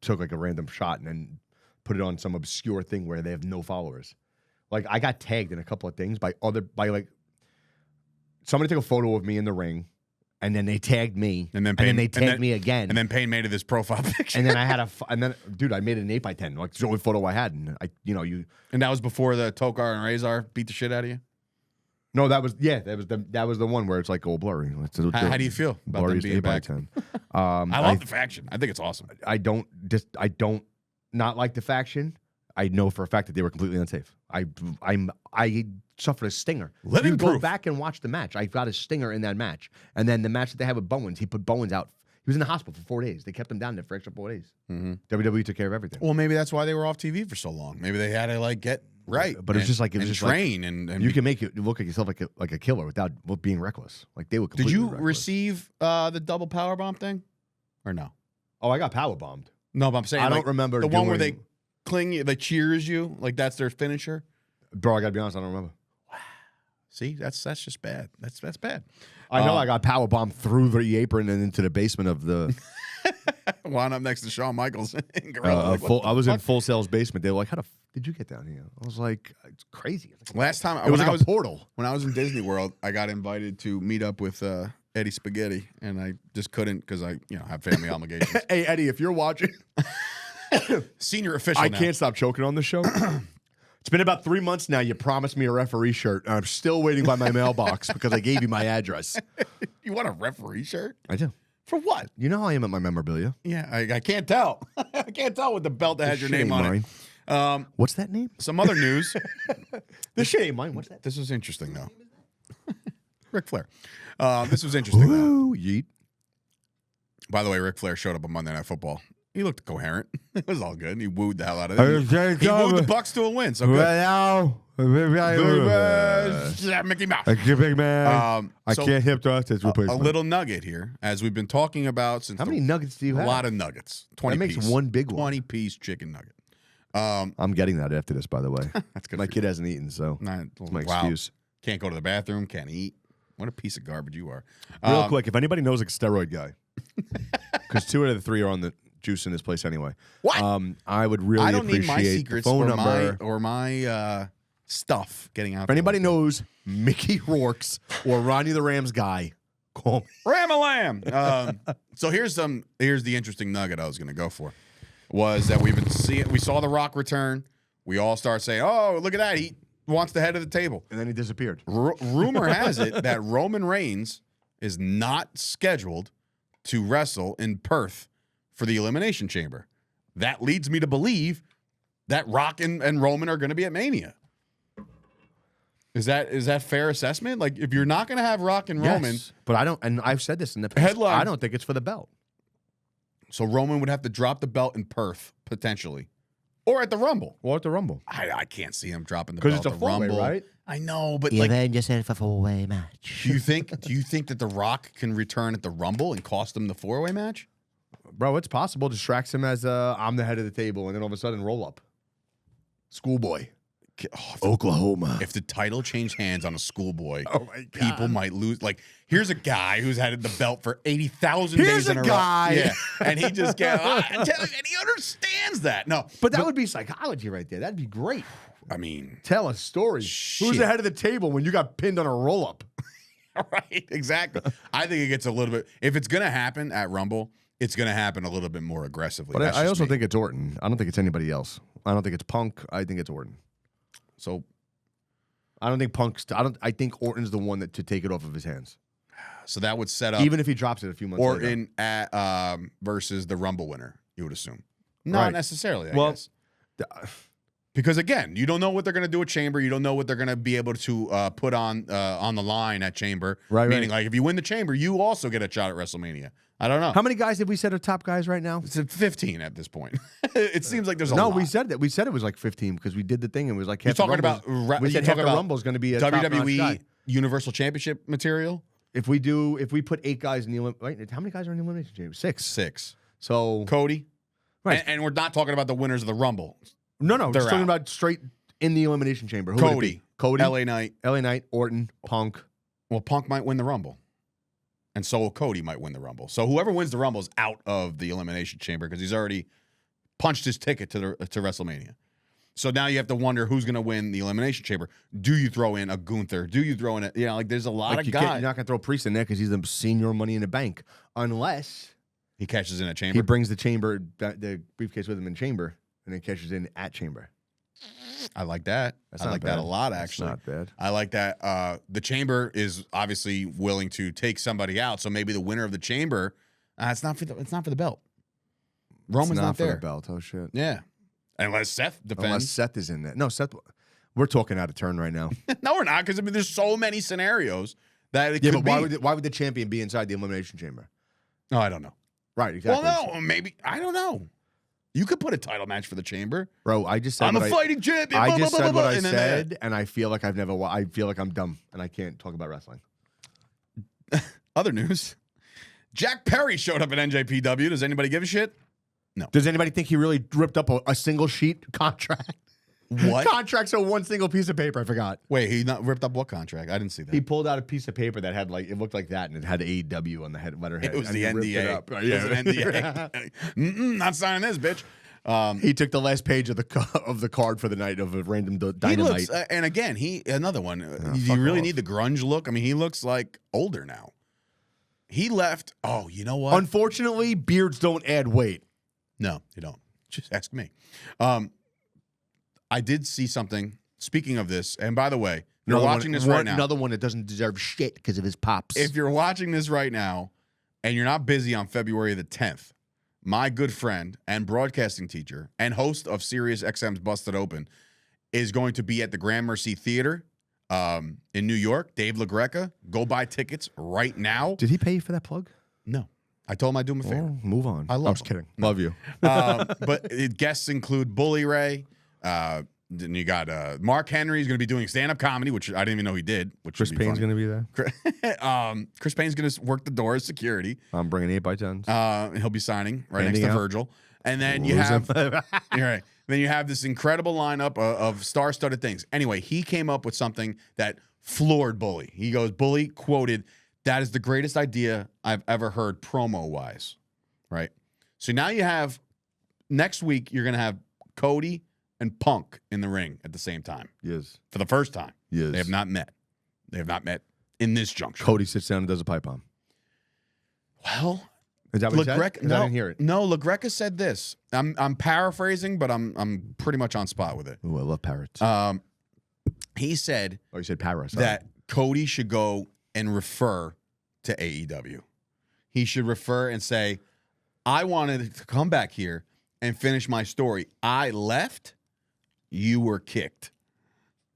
took like a random shot and then put it on some obscure thing where they have no followers. Like I got tagged in a couple of things by like somebody took a photo of me in the ring. And then they tagged me, and then they tagged me again, and then Payne made it this profile picture. And then I had dude, I made it an 8x10, like it's the only photo I had, and and that was before the Tokar and Razor beat the shit out of you. No, that was the one where it's like all blurry. How do you feel about them being back? 10. I love the faction. I think it's awesome. I don't not like the faction. I know for a fact that they were completely unsafe. I suffered a stinger. Living you proof. Go back and watch the match. I got a stinger in that match. And then the match that they had with Bowens, he put Bowens out. He was in the hospital for 4 days. They kept him down there for extra 4 days. Mm-hmm. WWE took care of everything. Well, maybe that's why they were off TV for so long. Maybe they had to like get right. But it's just like train and you can make it look like yourself like a killer without being reckless. Like they were completely Did you reckless. receive the double power bomb thing? Or no? Oh, I got power bombed. No, but I'm saying I don't remember the one where they they cheers you, like that's their finisher. Bro, I gotta be honest, I don't remember. See, that's just bad. That's bad. I know I got power bombed through the apron and into the basement of the. Wound up next to Shawn Michaels and Gorilla. I was in Full Sail's basement. They were like, "How the did you get down here?" I was like, "It's crazy." Last time it was like a portal. When I was in Disney World, I got invited to meet up with Eddie Spaghetti, and I just couldn't because I have family obligations. Hey Eddie, if you're watching, senior official. I now. can't stop choking on the show. It's been about 3 months now. You promised me a referee shirt, and I'm still waiting by my mailbox because I gave you my address. You want a referee shirt? I do. For what? You know how I am at my memorabilia. Yeah, I can't tell. I can't tell with the belt that has your name on it. What's that name? Some other news. This shit ain't mine. What's that? This was interesting, though. Ric Flair. This was interesting, Woo, yeet. By the way, Ric Flair showed up on Monday Night Football. He looked coherent. It was all good. He wooed the hell out of it. He wooed the Bucks to a win. So good. Mickey Mouse. Big man. I can't hip thrust. It's a little nugget here, as we've been talking about since. How many nuggets do you have? A lot of nuggets. 20 that makes piece. one big one. 20-piece chicken nugget. I'm getting that after this, by the way. That's good. My kid hasn't eaten, so that's my excuse. Can't go to the bathroom. Can't eat. What a piece of garbage you are. Real quick, if anybody knows a steroid guy, because 2 out of the 3 are on the juice in this place anyway. What? I would really appreciate need my secrets the phone number or my stuff getting out. If anybody knows Mickey Rourke's or Ronnie the Rams guy, call me. Ram-a-lamb. So here's the interesting nugget I was going to go for. Was that we saw The Rock return. We all start saying, "Oh, look at that! wants the head of the table. And then he disappeared. Rumor has it that Roman Reigns is not scheduled to wrestle in Perth for the Elimination Chamber. That leads me to believe that Rock and Roman are going to be at Mania. Is that fair assessment? Like, if you're not going to have Rock and Roman, but I don't, and I've said this in the past. Headline. I don't think it's for the belt. So Roman would have to drop the belt in Perth potentially, or at the Rumble. Or at the Rumble. I can't see him dropping the belt Because it's a at the four-way, Rumble, right? I know, but You like, avenge yourself a 4-way match. do you think that the Rock can return at the Rumble and cost him the 4-way match? Bro, it's possible. Distracts him as I'm the head of the table, and then all of a sudden roll up. Schoolboy. Oklahoma. If the title changed hands on a schoolboy, Oh my God. people might lose. Like, here's a guy who's had the belt for 80,000 Here's days in a a guy. row. Yeah, and he just and he understands that. No, But that would be psychology right there. That'd be great. I mean, Tell a story. Shit. Who's the head of the table when you got pinned on a roll up? right, exactly. I think it gets a little bit. If it's gonna happen at Rumble, it's gonna happen a little bit more aggressively. But That's I just also me. think it's Orton. I don't think it's anybody else. I don't think it's Punk. I think it's Orton. So. I don't think Punk's. I think Orton's the one to take it off of his hands. So that would set up Even if he drops it a few months later. Orton at versus the Rumble winner. You would assume, not Right. necessarily. I Well, guess. Because again, you don't know what they're going to do at Chamber. You don't know what they're going to be able to put on the line at Chamber. Right, Meaning, right. like, if you win the Chamber, you also get a shot at WrestleMania. I don't know. How many guys have we said are top guys right now? It's 15 at this point. It seems like there's a No, lot. we said that. We said it was like 15 because we did the thing and it was like You're half the talking about Rumble's- we you're said half talking the about Rumble's going to be a top-notch WWE guy. Universal Championship material. If we put 8 guys in the right, how many guys are in the elimination chamber? 6. 6. So Cody. Right. And we're not talking about the winners of the Rumble. no, They're just talking out. about straight in the elimination chamber. Who would it Cody. be? Cody, LA Knight. LA Knight, Orton, Punk. Well, Punk might win the Rumble. And so Cody might win the Rumble. So whoever wins the Rumble is out of the Elimination Chamber because he's already punched his ticket to WrestleMania. So now you have to wonder who's going to win the Elimination Chamber. Do you throw in a Gunther? Do you throw in like there's a lot of You're guys. not going to throw Priest in there because he's the senior Money in the Bank, unless He cashes in a he Chamber. brings the briefcase with him in chamber and then cashes in at chamber. I like that. That's I not like that a bad. lot, That's actually. not bad. I like that. The Chamber is obviously willing to take somebody out. So maybe the winner of the Chamber, it's not for the belt. Roman's It's not for there. the belt. Oh shit. Yeah. Unless Seth defends. Unless Seth is in there. No, Seth. We're talking out of turn right now. No, we're not, because I mean, there's so many scenarios that it Yeah, could but be. why would the champion be inside the elimination chamber? No, I don't know. Right, exactly. Well, no, maybe I don't know. You could put a title match for the Chamber. Bro, I just said I'm a what fighting champion. I blah, just blah, said blah, what blah, I and then said, and I feel like I feel like I'm dumb, and I can't talk about wrestling. Other news: Jack Perry showed up at NJPW. Does anybody give a shit? Does anybody think he really ripped up a single sheet contract? What? Contracts on one single piece of paper. I forgot. Wait, he not ripped up what contract? I didn't see that. He pulled out a piece of paper that had it looked like that, and it had AEW on the letterhead. It was and the he ripped NDA. it up. It was an NDA. Not signing this, bitch. He took the last page of the card for the night of a random He dynamite. looks, and again, another one. Do fuck you really off. need the grunge look? I mean, he looks like older now. He left. Oh, you know what? Unfortunately, beards don't add weight. No, you don't. Just ask me. I did see something. Speaking of this, and by the way, you're watching this right now. Another one that doesn't deserve shit because of his pops. If you're watching this right now, and you're not busy on February the 10th, my good friend and broadcasting teacher and host of Sirius XM's Busted Open is going to be at the Grand Mercy Theater in New York. Dave LaGreca, go buy tickets right now. Did he pay you for that plug? No, I told him I'd do him a favor. Oh, move on. I love I'm just him. kidding. Love you. But guests include Bully Ray. Then you got Mark Henry is going to be doing stand-up comedy, which I didn't even know he did. Which Chris Payne's going to be there. Chris Payne's going to work the door as security. I'm bringing 8x10s. He'll be signing right Handing next to out. Virgil. And then you have you're right. Then you have this incredible lineup of star-studded things. Anyway, he came up with something that floored Bully. He goes, Bully quoted, "That is the greatest idea I've ever heard promo-wise." Right? So now you have next week you're going to have Cody and Punk in the ring at the same time. Yes. For the first time. Yes. They have not met. They have not met in this juncture. Cody sits down and does a pipe bomb. Well, Is that what he said? 'Cause I didn't hear it. No, LaGreca said this. I'm paraphrasing, but I'm pretty much on spot with it. Ooh, I love parrots. He said Oh, you said Paris. that Cody should go and refer to AEW. He should refer and say, I wanted to come back here and finish my story. I left, you were kicked.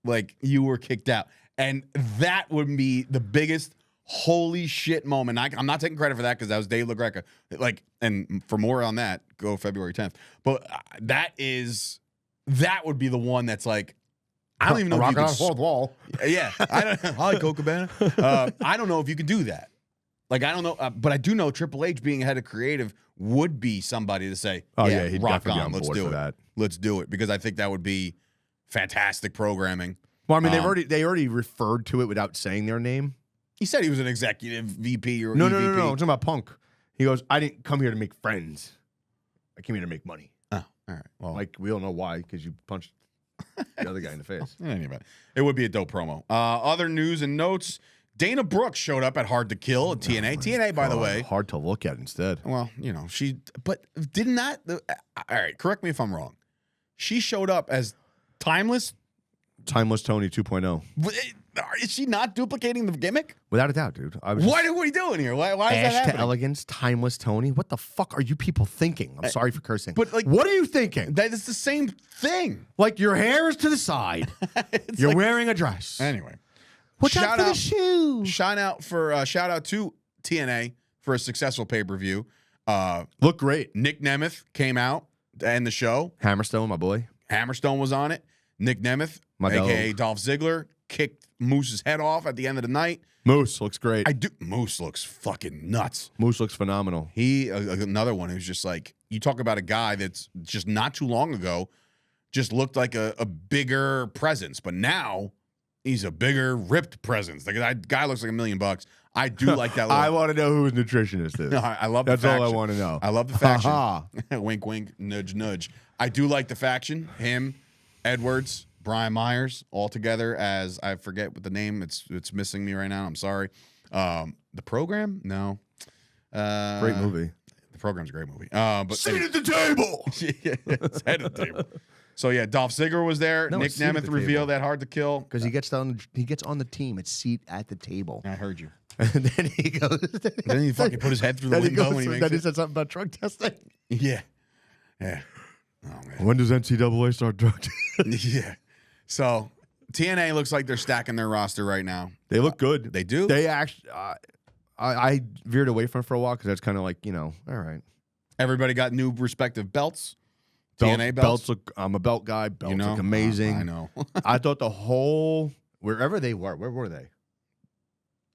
Like, you were kicked out. And that would be the biggest holy shit moment. I'm not taking credit for that because that was Dave LaGreca. Like, and for more on that, go February 10th. But that would be the one that's like, I don't even know if you Rock on could. fourth wall. Yeah, I like Coca Cabana. I don't know if you could do that. Like, I don't know, but I do know Triple H being head of creative would be somebody to say, Oh yeah, he'd rock definitely on, be let's board do for it. that. Let's do it, because I think that would be fantastic programming. Well, I mean, they already referred to it without saying their name. He said he was an executive VP or No, EVP. no. I'm talking about Punk. He goes, I didn't come here to make friends. I came here to make money. Oh, all right. Well, Like, we don't know why, because you punched the other guy in the face. anyway, it would be a dope promo. Other news and notes. Dana Brooks showed up at Hard to Kill at TNA. TNA, by the way. Hard to look at instead. Well, but didn't that... all right, correct me if I'm wrong. She showed up as Timeless. Timeless Tony 2.0. Is she not duplicating the gimmick? Without a doubt, dude. I was What are we doing here? Why is that Ash to happening? Elegance, Timeless Tony. What the fuck are you people thinking? I'm sorry for cursing. but, like- what are you thinking? That is the same thing. Like, your hair is to the side. It's You're like- wearing a dress. Anyway. Watch out for the shoe. Shout out to TNA for a successful pay-per-view. Look great. Nick Nemeth came out to end the show. Hammerstone, my boy. Hammerstone was on it. Nick Nemeth, My a.k.a. dog. Dolph Ziggler, kicked Moose's head off at the end of the night. Moose looks great. Moose looks fucking nuts. Moose looks phenomenal. He, another one who's just like, you talk about a guy that's just not too long ago just looked like a bigger presence, but now he's a bigger, ripped presence. Like, that guy looks like $1 million. I do like that. I want to know who his nutritionist is. No, I love That's the faction. all I want to know. I love the faction. Ha Wink, wink, nudge, nudge. I do like the faction. Him, Edwards, Brian Myers, all together as, I forget what the name. It's missing me right now. I'm sorry. The program? No. Great movie. The program's a great movie. But Seat at the table. yeah, it's head of the table. So yeah, Dolph Ziggler was there. No, Nick it's seat at Nemeth the revealed table. that Hard to Kill. Because he gets on the team. It's seat at the table. I heard you. And then he goes. Then he fucking put his head through the Then he window goes. when he Then makes he it. said something about drug testing. Yeah. Yeah. Oh man. When does NCAA start drug testing? Yeah. So TNA looks like they're stacking their roster right now. They look good. They do. They actually. I veered away from it for a while because that's kind of like, all right. Everybody got new respective belts. TNA belts. look. I'm a belt guy. Belts You know? look amazing. I know. I thought the whole wherever they were. Where were they?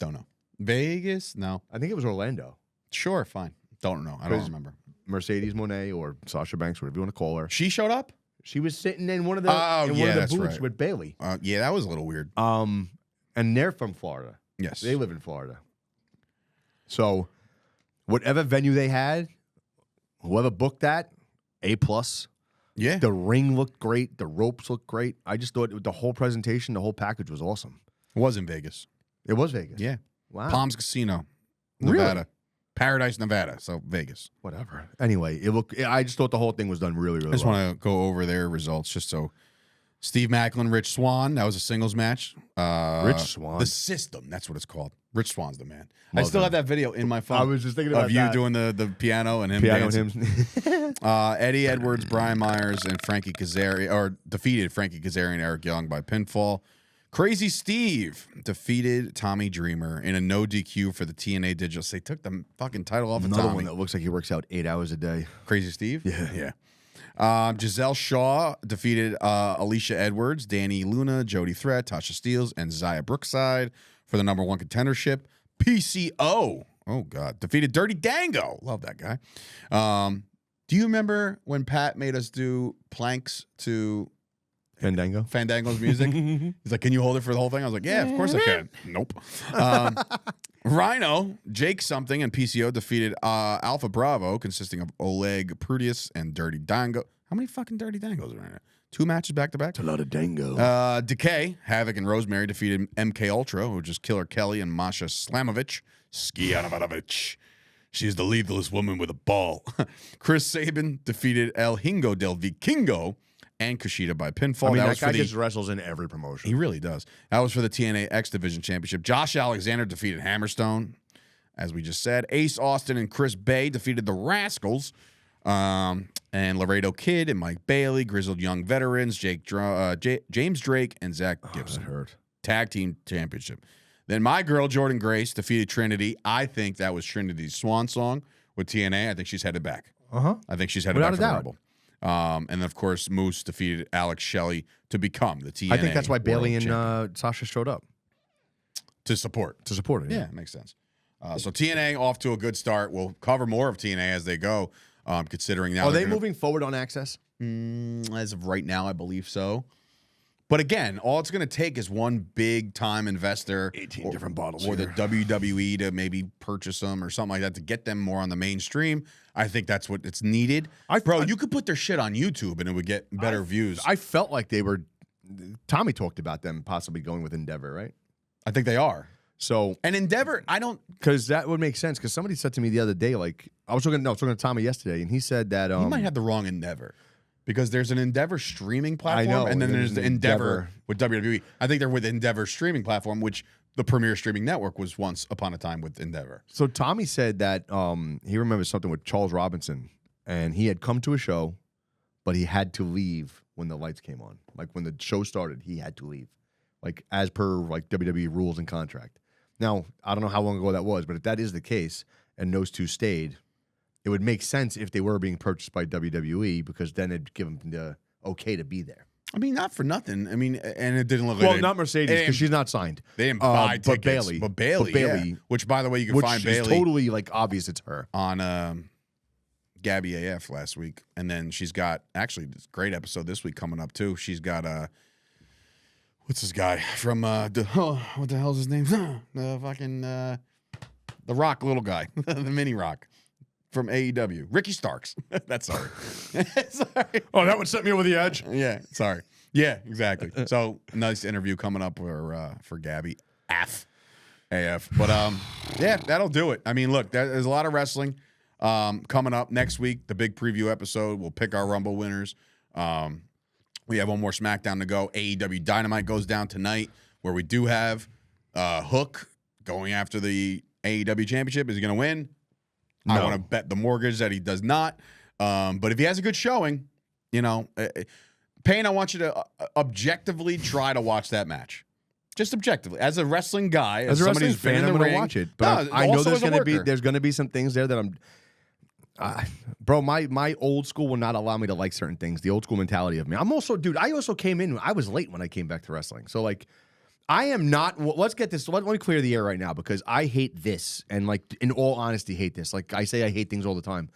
Don't know. Vegas? No. I think it was Orlando. Sure. Fine. Don't know. I don't 'Cause- remember. Mercedes Moné or Sasha Banks, whatever you want to call her. She showed up? She was sitting in one of the that's booths right. with Bailey. Yeah, that was a little weird. And they're from Florida. Yes. They live in Florida. So, whatever venue they had, whoever booked that, A+. Yeah. The ring looked great. The ropes looked great. I just thought the whole presentation, the whole package was awesome. It was in Vegas. It was Vegas. Yeah. Wow. Palms Casino, Really? Nevada. Paradise, Nevada. So Vegas. Whatever. Anyway, I just thought the whole thing was done really, really I just well. want to go over their results just so. Steve Macklin, Rich Swann. That was a singles match. Rich Swann. The System. That's what it's called. Rich Swann's the man. I Love still him. have that video in my phone. I was just thinking about of you that. doing the piano and him Piano dancing. hymns. Eddie Edwards, Brian Myers, and Frankie Kazarian, or defeated Frankie Kazarian and Eric Young by pinfall. Crazy Steve defeated Tommy Dreamer in a no DQ for the TNA Digital. They took the fucking title off of Another Tommy. one that looks like he works out 8 hours a day. Crazy Steve? Yeah. Yeah. Giselle Shaw defeated Alicia Edwards, Danny Luna, Jody Threat, Tasha Steeles, and Zaya Brookside for the number one contendership. PCO, oh God, defeated Dirty Dango. Love that guy. Do you remember when Pat made us do planks to Fandango. Fandango's music? He's like, can you hold it for the whole thing? I was like, yeah, of course I can. Nope. Rhino, Jake something, and PCO defeated Alpha Bravo, consisting of Oleg Prudius and Dirty Dango. How many fucking Dirty Dangos are in it? 2 matches back to back? A lot of dango. Decay, Havoc, and Rosemary defeated MK Ultra, which is Killer Kelly and Masha Slamovich. Skianovatovich. She's the lethalest woman with a ball. Chris Sabin defeated El Hingo del Vikingo and Kushida by pinfall. I mean, that that was guy for the just wrestles in every promotion. He really does. That was for the TNA X Division Championship. Josh Alexander defeated Hammerstone, as we just said. Ace Austin and Chris Bay defeated the Rascals. And Laredo Kid and Mike Bailey, Grizzled Young Veterans, James Drake, and Zach Gibson. That hurt. Tag Team Championship. Then my girl, Jordan Grace, defeated Trinity. I think that was Trinity's swan song with TNA. I think she's headed back. I think she's headed Without back a for the doubt. Rumble. And then, of course, Moose defeated Alex Shelley to become the TNA I think that's why Bailey World and Champion. Sasha showed up To support. to support it. Yeah, makes sense. So TNA off to a good start. We'll cover more of TNA as they go, considering now Are they're they gonna- moving forward on Access? As of right now, I believe so. But again, all it's going to take is one big time investor, 18 different bottles or the here. WWE to maybe purchase them or something like that to get them more on the mainstream. I think that's what it's needed. You could put their shit on YouTube and it would get better views. I felt like they were. Tommy talked about them possibly going with Endeavor, right? I think they are. So, And Endeavor, I don't. because that would make sense. Because somebody said to me the other day, like I was talking to Tommy yesterday, and he said that You might have the wrong Endeavor. Because there's an Endeavor streaming platform, know, and then and there's the then Endeavor Endeavor. with WWE. I think they're with Endeavor streaming platform, which the premier streaming network was once upon a time with Endeavor. So Tommy said that he remembers something with Charles Robinson, and he had come to a show, but he had to leave when the lights came on. Like when the show started, he had to leave, like as per like WWE rules and contract. Now I don't know how long ago that was, but if that is the case, and those two stayed, it would make sense if they were being purchased by WWE because then it'd give them the okay to be there. I mean, not for nothing. I mean, and it didn't look Well, like not Mercedes because she's not signed. they didn't buy but tickets. Bailey. But Bailey, But Bailey, yeah. Which, by the way, you can Which find is Bailey totally like obvious it's her. on Gabby AF last week, and then she's got actually this great episode this week coming up too. She's got what's this guy from what the hell's his name? The fucking the Rock little guy, the mini Rock from AEW, Ricky Starks. That's sorry. Sorry. Oh, that would set me over the edge. Yeah, sorry. Yeah, exactly. So nice interview coming up for Gabby AF. But yeah, that'll do it. I mean, look, there's a lot of wrestling coming up next week. The big preview episode. We'll pick our Rumble winners. We have one more SmackDown to go. AEW Dynamite goes down tonight, where we do have Hook going after the AEW Championship. Is he going to win? No. I want to bet the mortgage that he does not. But if he has a good showing, Payne, I want you to objectively try to watch that match. Just objectively, as a wrestling guy, As a somebody wrestling who's been fan, in I'm the going to ring, watch it. But No, I know also there's as a going to worker. be some things there that I'm. Bro, my old school will not allow me to like certain things. The old school mentality of me. I also came in. I was late when I came back to wrestling. So like, I am not. Well, let's get this. Let me clear the air right now because I hate this, and like in all honesty, hate this. Like I say, I hate things all the time.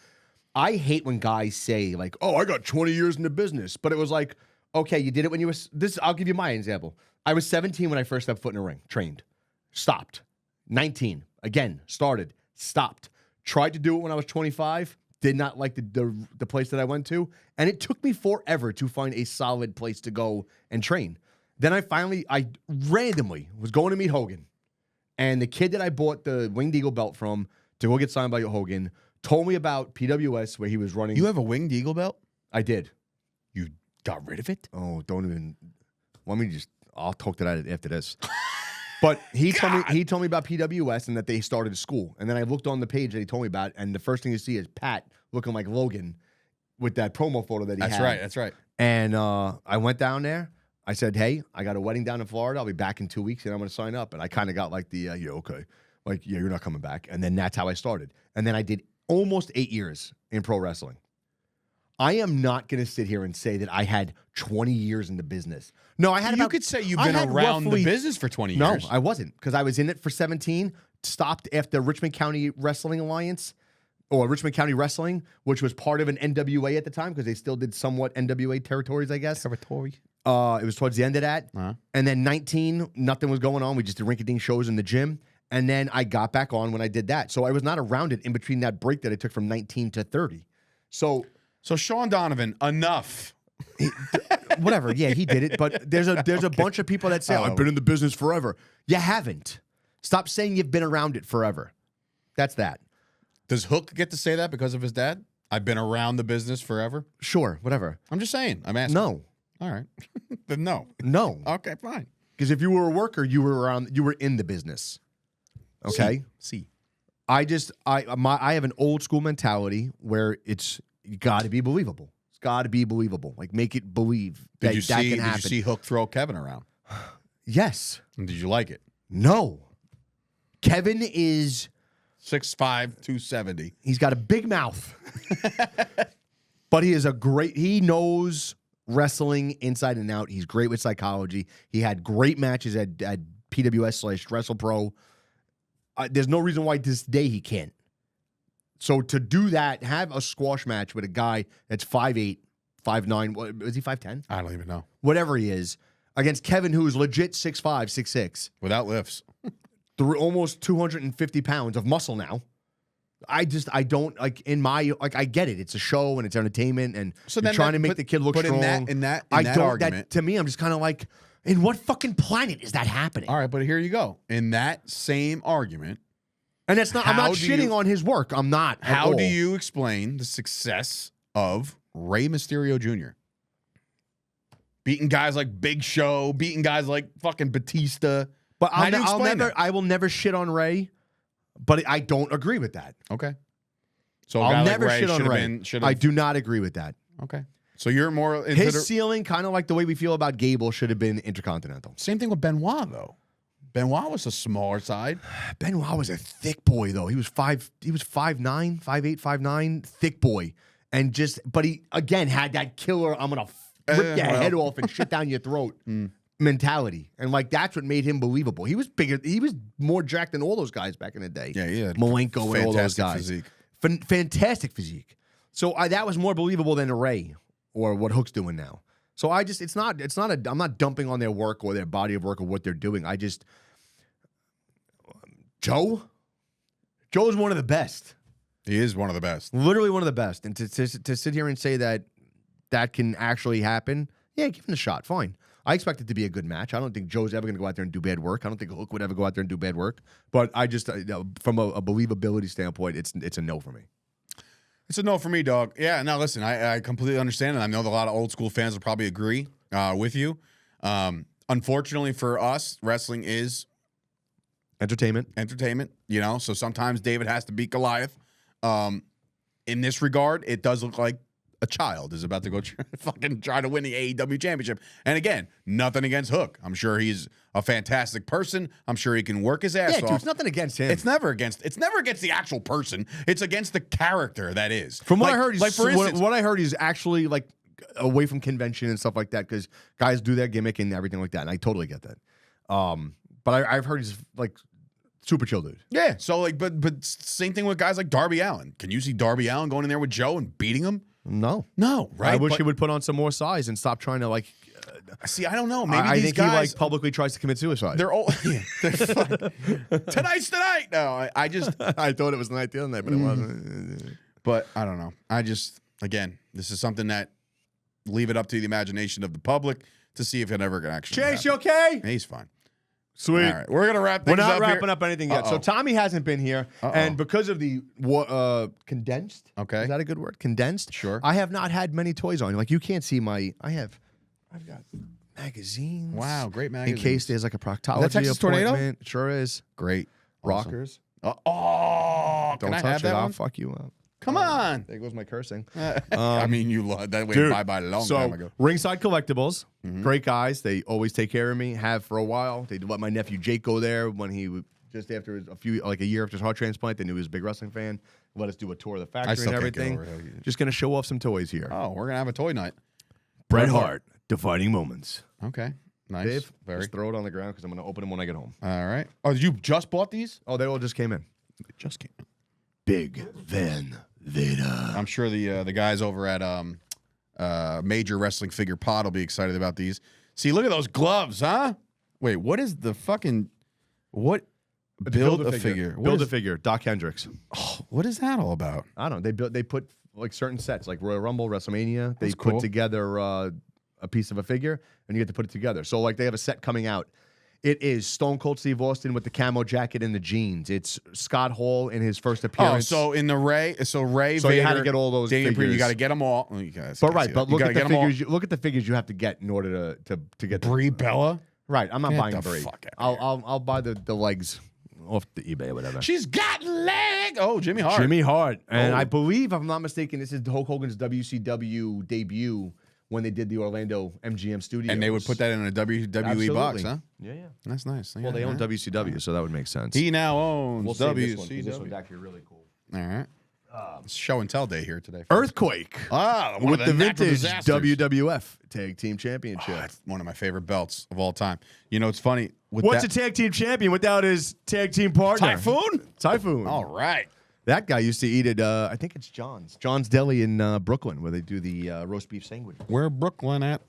I hate when guys say like, "Oh, I got 20 years in the business," but it was like, okay, you did it when you were this. I'll give you my example. I was 17 when I first stepped foot in a ring. Trained, stopped. 19 again, started, stopped. Tried to do it when I was 25. Did not like the place that I went to, and it took me forever to find a solid place to go and train. Then I randomly was going to meet Hogan, and the kid that I bought the Winged Eagle belt from to go get signed by Hogan told me about PWS where he was running. You have a Winged Eagle belt? I did. You got rid of it? Oh, don't even. Let me just. I'll talk to that after this. But he told me about PWS and that they started a school. And then I looked on the page that he told me about, and the first thing you see is Pat looking like Logan with that promo photo that he had. That's right. And I went down there. I said, hey, I got a wedding down in Florida. I'll be back in 2 weeks, and I'm going to sign up. And I kind of got like yeah, okay. Like, yeah, you're not coming back. And then that's how I started. And then I did almost 8 years in pro wrestling. I am not going to sit here and say that I had 20 years in the business. No, I had You could say you've been around the business for 20 years. No, I wasn't, because I was in it for 17, stopped after Richmond County Wrestling Alliance, or Richmond County Wrestling, which was part of an NWA at the time, because they still did somewhat NWA territories, I guess. Territory. It was towards the end of that. And then 19, nothing was going on. We just did rinky-dink shows in the gym. And then I got back on when I did that. So I was not around it in between that break that I took from 19 to 30. So Sean Donovan, enough. whatever. Yeah, he did it. But there's a bunch of people that say, I've been in the business forever. You haven't. Stop saying you've been around it forever. That's that. Does Hook get to say that because of his dad? I've been around the business forever. Sure, whatever. I'm just saying. I'm asking. No. All right. Then no. No. Okay, fine. Because if you were a worker, you were in the business. Okay? See. I have an old school mentality where you got to be believable. It's got to be believable. Like, make it believe that can happen. Did you see Hook throw Kevin around? Yes. And did you like it? No. Kevin is 6'5", 270. He's got a big mouth. But he knows wrestling inside and out. He's great with psychology. He had great matches at PWS/WrestlePro. There's no reason why this day he can't. So to do that, have a squash match with a guy that's 5'8", 5'9", is he 5'10"? I don't even know. Whatever he is, against Kevin, who is legit 6'5", 6'6". Without lifts. Almost 250 pounds of muscle now. I don't like I get it. It's a show and it's entertainment and so you're trying to make the kid look strong. In that argument, to me, I'm just kind of like, in what fucking planet is that happening? All right, but here you go. In that same argument, and that's not. I'm not shitting on his work. I'm not. How do you explain the success of Rey Mysterio Jr.? Beating guys like Big Show, beating guys like fucking Batista. But I will never shit on Rey. But I don't agree with that. Okay. So I'll never shit on Rey. I do not agree with that. Okay. So you're more into his ceiling, kind of like the way we feel about Gable, should have been Intercontinental. Same thing with Benoit, though. Benoit was a smaller side. Benoit was a thick boy, though. He was 5'9", 5'8", 5'9", thick boy, but he again had that killer. I'm gonna rip your head off and shit down your throat. Mentality, and like that's what made him believable. He was bigger. He was more jacked than all those guys back in the day. Yeah, Malenko and all those guys. Physique. Fantastic physique. So that was more believable than Ray or what Hook's doing now. So I'm not dumping on their work or their body of work or what they're doing. Joe's one of the best. He is one of the best. Literally one of the best. And to sit here and say that can actually happen, yeah, give him the shot. Fine. I expect it to be a good match. I don't think Joe's ever going to go out there and do bad work. I don't think Hook would ever go out there and do bad work. But I just, from a believability standpoint, it's a no for me. It's a no for me, dog. Yeah, now listen, I completely understand, and I know that a lot of old school fans will probably agree with you. Unfortunately for us, wrestling is entertainment. You know, so sometimes David has to beat Goliath. In this regard, it does look like a child is about to go try to win the AEW championship. And again, nothing against Hook. I'm sure he's a fantastic person. I'm sure he can work his ass off. Dude, it's nothing against him. It's never against the actual person. It's against the character that is. From what I heard, what I heard is actually like away from convention and stuff like that, because guys do their gimmick and everything like that. And I totally get that. But I've heard he's like super chill dude. Yeah. So like, but same thing with guys like Darby Allin. Can you see Darby Allin going in there with Joe and beating him? No, right? I wish he would put on some more size and stop trying to like. See, I don't know. Maybe I these think guys he like publicly tries to commit suicide. They're all tonight's tonight. No, I just I thought it was the night the other night, but it wasn't. But I don't know. Again, this is something that leave it up to the imagination of the public to see if it ever can actually. Chase, happen. you okay? He's fine. Sweet. All right, we're gonna wrap things up. We're not wrapping up anything yet. So Tommy hasn't been here, and because of the condensed. Okay, is that a good word? Condensed. Sure. I have not had many toys on. Like you can't see my. I've got magazines. Wow, great magazines. In case there's like a proctology Is that Texas appointment. Tornado? Sure is. Great. Rockers. Awesome. Don't can I touch have it. that I'll one? fuck you up. Come on. There goes my cursing. I mean, you love that way. Dude, Bye a long time ago. Ringside Collectibles, great guys. They always take care of me. Have for a while. They let my nephew Jake go there when he just after a year after his heart transplant. They knew he was a big wrestling fan. Let us do a tour of the factory and everything. Just gonna show off some toys here. Oh, we're gonna have a toy night. Bret Hart, defining moments. Okay, nice. Dave, just throw it on the ground because I'm gonna open them when I get home. All right. Oh, you just bought these? Oh, they all just came in. They just came in. Big Van Vader. I'm sure the guys over at Major Wrestling Figure Pod will be excited about these. See, look at those gloves, huh? Wait, what is the fucking what? Build a figure. Build a figure. Doc Hendricks. Oh, what is that all about? I don't know. They put like certain sets, like Royal Rumble, WrestleMania. They That's cool. put together a piece of a figure, and you get to put it together. So like they have a set coming out It is Stone Cold Steve Austin with the camo jacket and the jeans. It's Scott Hall in his first Oh, appearance. so in the Ray, so you Vader, had to get all those Damian Priest, figures. you got to get them all. Oh, you guys but can't right, see but that. You look gotta at the get 'em all. figures. Look at the figures you have to get in order to get Brie Bella. Right, I'm not Get buying the Brie. fuck outta I'll buy the legs off the eBay or whatever. She's got leg. Oh, Jimmy Hart. Jimmy Hart, and Oh. I believe, if I'm not mistaken, this is Hulk Hogan's WCW debut when they did the Orlando MGM studios. And they would put that in a WWE box, Absolutely. huh? Yeah, yeah. That's nice. Well, they own WCW, so that would make sense. He now owns We'll save this one, 'cause WCW. this one's actually really cool. All right. It's show and tell day here today. Earthquake One with of the natural vintage disasters. WWF Tag Team Championship. Oh, it's one of my favorite belts of all time. You know, it's funny. With What's that, a tag team champion without his tag team partner? Typhoon? Typhoon. All right. That guy used to eat at, I think it's John's Deli in Brooklyn, where they do the roast beef sandwich. Where Brooklyn at?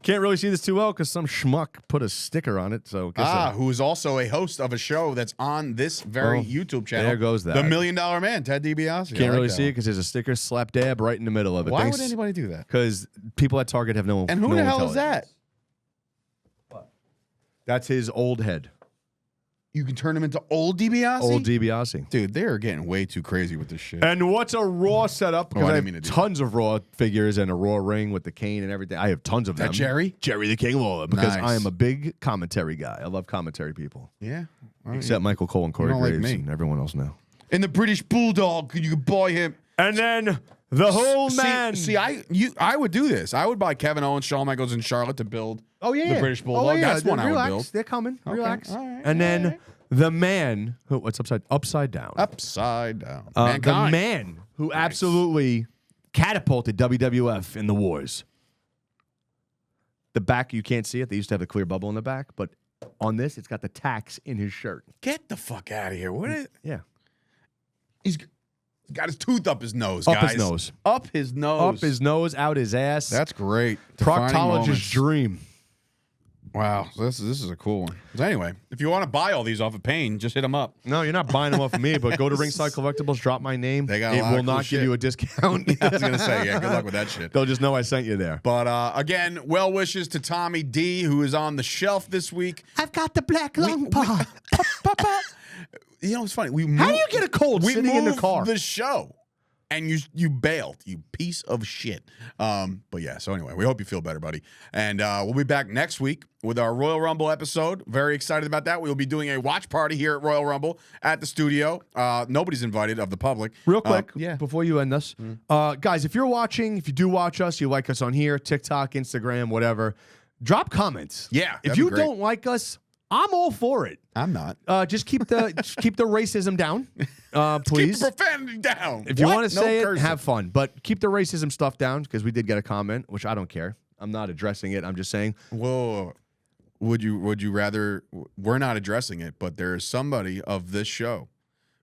Can't really see this too well because some schmuck put a sticker on it. So guess Who is also a host of a show that's on this very Oh, YouTube channel. there goes that. The $1 Million Man, Ted DiBiase. can't really see it because there's a sticker slap dab right in the middle of it. Why would anybody do that? Because people at Target have no. And who no the hell is that? intelligence. That's his old head. You can turn him into old DiBiase? Old DiBiase. Dude, they're getting way too crazy with this shit. And what's a Raw setup? Because I I didn't mean to have do that. tons of Raw figures and a Raw ring with the cane and everything. I have tons of them. That Jerry? Jerry the King Lawler. Because Nice. I am a big commentary guy. I love commentary people. Yeah. All right. Except Michael Cole and Corey don't like Graves me. and everyone else now. And the British Bulldog, you could buy him. And then the whole man. See, I would do this. I would buy Kevin Owens, Shawn Michaels, and Charlotte to build Oh yeah, the British Bulldog. Oh, yeah. That's one I would Relax. build. They're coming. Okay. Relax. All right. And then the man who what's upside down. Upside down. The Mankind. man who absolutely catapulted WWF in the wars. The back, you can't see it. They used to have a clear bubble in the back, but on this, it's got the tax in his shirt. Get the fuck out of here. What is Yeah. He's got his tooth up his nose, Up his guys. nose. Up his nose. Up his nose, out his ass. That's great. Defining proctologist's moments. dream. Wow. So this is a cool one. So anyway, if you want to buy all these off of Payne, just hit him up. No, you're not buying them off of me, but go to Ringside Collectibles, drop my name. They got a it lot will of cool not give shit. you a discount. I was going to say, yeah, good luck with that shit. They'll just know I sent you there. But again, well wishes to Tommy D, who is on the shelf this week. I've got the black lung paw. You know, it's funny. How do you get a cold we sitting in the moved car? the show, and you bailed, you piece of shit. But yeah. So anyway, we hope you feel better, buddy. And we'll be back next week with our Royal Rumble episode. Very excited about that. We'll be doing a watch party here at Royal Rumble at the studio. Nobody's invited of the public. Real quick, yeah. before you end this, guys, if you're watching, if you do watch us, you like us on here, TikTok, Instagram, whatever, drop comments. Yeah, If that'd you be great. don't like us, I'm all for it. I'm not. Just keep the racism down, please. Keep the profanity down. If you What? want to No say it, cursing. have fun, but keep the racism stuff down because we did get a comment, which I don't care. I'm not addressing it. I'm just saying. Whoa. Would you rather? We're not addressing it, but there is somebody of this show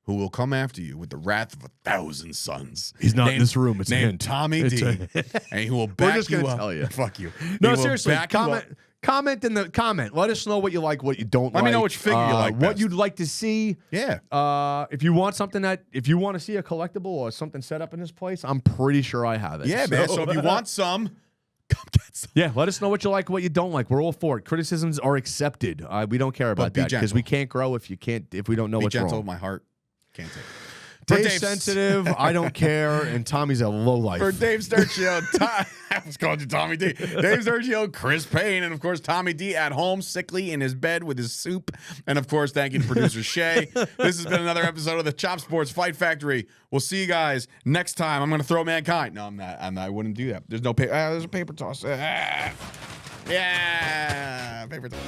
who will come after you with the wrath of 1,000 suns. He's not in this room. It's a named hint. Tommy It's D, a- and he will back just you gonna up. tell you. Fuck you. No, He will seriously. back you up. Comment in the comment. Let us know what you like, what you don't Let like. me know which figure you like What best. you'd like to see. Yeah. If you want if you want to see a collectible or something set up in this place, I'm pretty sure I have it. Yeah, man. So if you want some, come get some. Yeah, let us know what you like, what you don't like. We're all for it. Criticisms are accepted. We don't care about be that because gentle. we can't grow if we don't know Be what's gentle wrong. with my heart. Can't take it. Dave's sensitive. I don't care, and Tommy's a low life. For Dave Sturchio, I was calling you Tommy D. Dave Sturchio, Chris Payne, and of course Tommy D at home, sickly in his bed with his soup. And of course, thank you to producer Shay. This has been another episode of the Chop Sports Fight Factory. We'll see you guys next time. I'm going to throw Mankind. No, I'm not. I wouldn't do that. There's no paper. There's a paper toss. Yeah, paper toss.